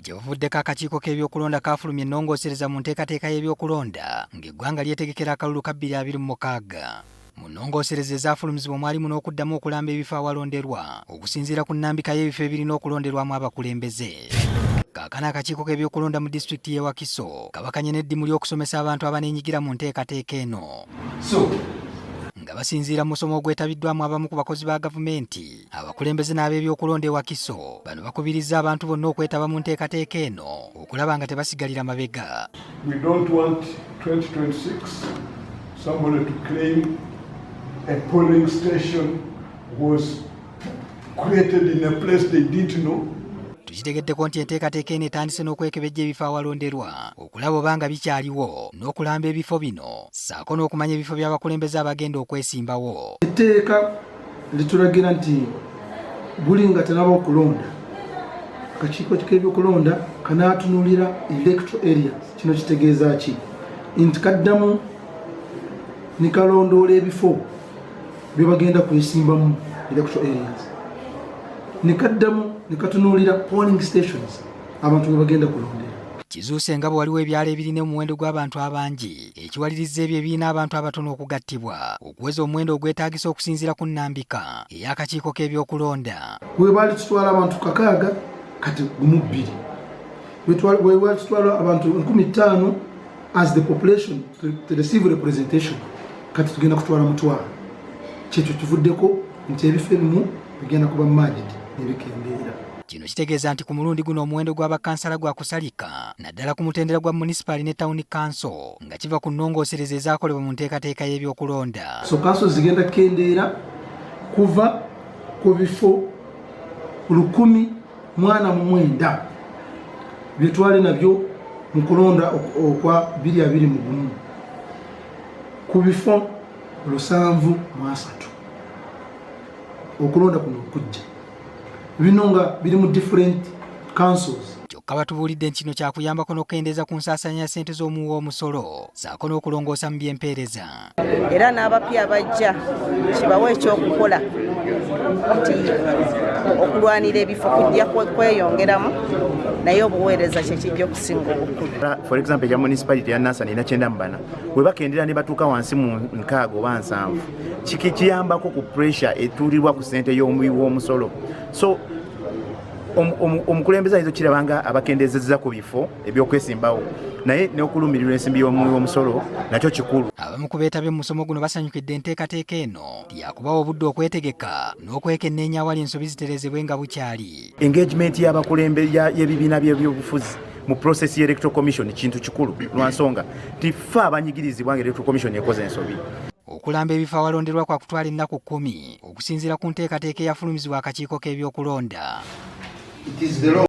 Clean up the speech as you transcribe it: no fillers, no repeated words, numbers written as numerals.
Kivuddeko akakiiko k'ebyokulonda kaafulumya ennongoosereza mu nteekateeka y'ebyokulonda ng'eggwanga lyetegekera akalulu ka 2026. Mu nnongoosereza ezaafulumizibwa mwalimu n'okuddamu okulamba ebifo awalonderwa okusinziira ku nnambika y'ebifo ebirina okulonderwamu abakulembeze. Kaakano akakiiko k'ebyokulonda mu disitulikiti y'e Wakiso kabakanye n'eddimu ly'okusomesa abantu abaneenyigira mu nteekateeka eno. Nga basinziira mu musomo ogwetabiddwamu abamu ku bakozi ba gavumenti, abakulembeze n'ab'ebyokulonda e Wakiso bano bakubirizza abantu bonna okwetaba mu nteekateeka eno okulaba nga tebasigalira mabega. We don't want 2026 somebody to claim a polling station was created in a place they didn't know. Tukitegeddeko nti enteekateeka eno etandise n'okwekebejja ebifo awalonderwa okulaba obanga bikyaliwo n'okulamba ebifo bino ssaako n'okumanya ebifo by'abakulembeze abagenda okwesimbawo. Etteeka litulagira nti buli nga tenaba okulonda akakiiko k'ebyokulonda kanaatunulira electoral areas. Kino kitegeeza ki? Nti kaddamu ne kalondoola ebifo bye bagenda kwesimbamu electoral areas. Ne kaddamu ne katunuulira polling stations abantu bwe bagenda kulondera. Kizuuse nga bwe waliwo ebyalo ebirina omuwendo gw'abantu abangi ekiwalirizza ebyo ebiina abantu abatono okugattibwa okuweza omuwendo ogwetaagisa okusinziira ku nnambika ey'akakiiko k'ebyokulonda. Bwe baali tutwala abantu 600 kati 2. Bwe baali tutwala abantu 5,000 as the population to receive representation kati tugenda kutwala 1,000. Kyekyo kivuddeko nti ebifo ebimu bigenda kuba managed n'ebikendeera. Kino kitegeeza nti ku mulundi guno omuwendo gw'abakansala gwa kusalika naddala ku mutendera gwa municipal ne town council nga kiva ku nnongoosereza ezaakolebwa mu nteekateeka y'ebyokulonda. So council zigenda kendeera kuva ku bifo 1,049 byetwali nabyo mu kulonda okwa 2021 ku bifo 703 okulonda kuno okujja. Bino nga biri mu different councils. Kyokka batubuulidde nti kino kyakuyambako n'okukendeeza ku nsaasaanya ya ssente z'omuwi w'omusolo ssaako n'okulongoosa mu by'empeereza. Era n'abapya abajja kibawe ekyokukola nti okulwanira ebifo kujja kweyongeramu naye obuweereza kye kijja okusinga obukulu. For example, ya municipality ya Nansana ina 94 bwe bakendera ne batuuka wansi mu 6 oba 7 kiyambako ku pressure etuulirwa ku ssente y'omuwi w'omusolo. So omukulembeze ayinza okirabanga abakendezezza ku bifo ebyokwesimbawo naye n'okulumirirwa ensimbi y'omuwi w'omusolo nakyo kikulu. Abamu ku beetabye mu musomo guno basanyukidde enteekateeka eno yakubawa obudde okwetegeka n'okwekenneenya awali ensobi ziterezebwe nga bukyali. Engagement y'abakulembeze y'ebibiina by'ebyobufuzi mu process y'electoral commission kintu kikulu lwansonga nti ffe abanyigirizibwa nga electoral commission ekoze ensobi. Okulamba ebifo awalonderwa kwa kutwala ennaku 10 okusinziira ku nteekateeka eyafulumizibwa akakiiko k'ebyokulonda.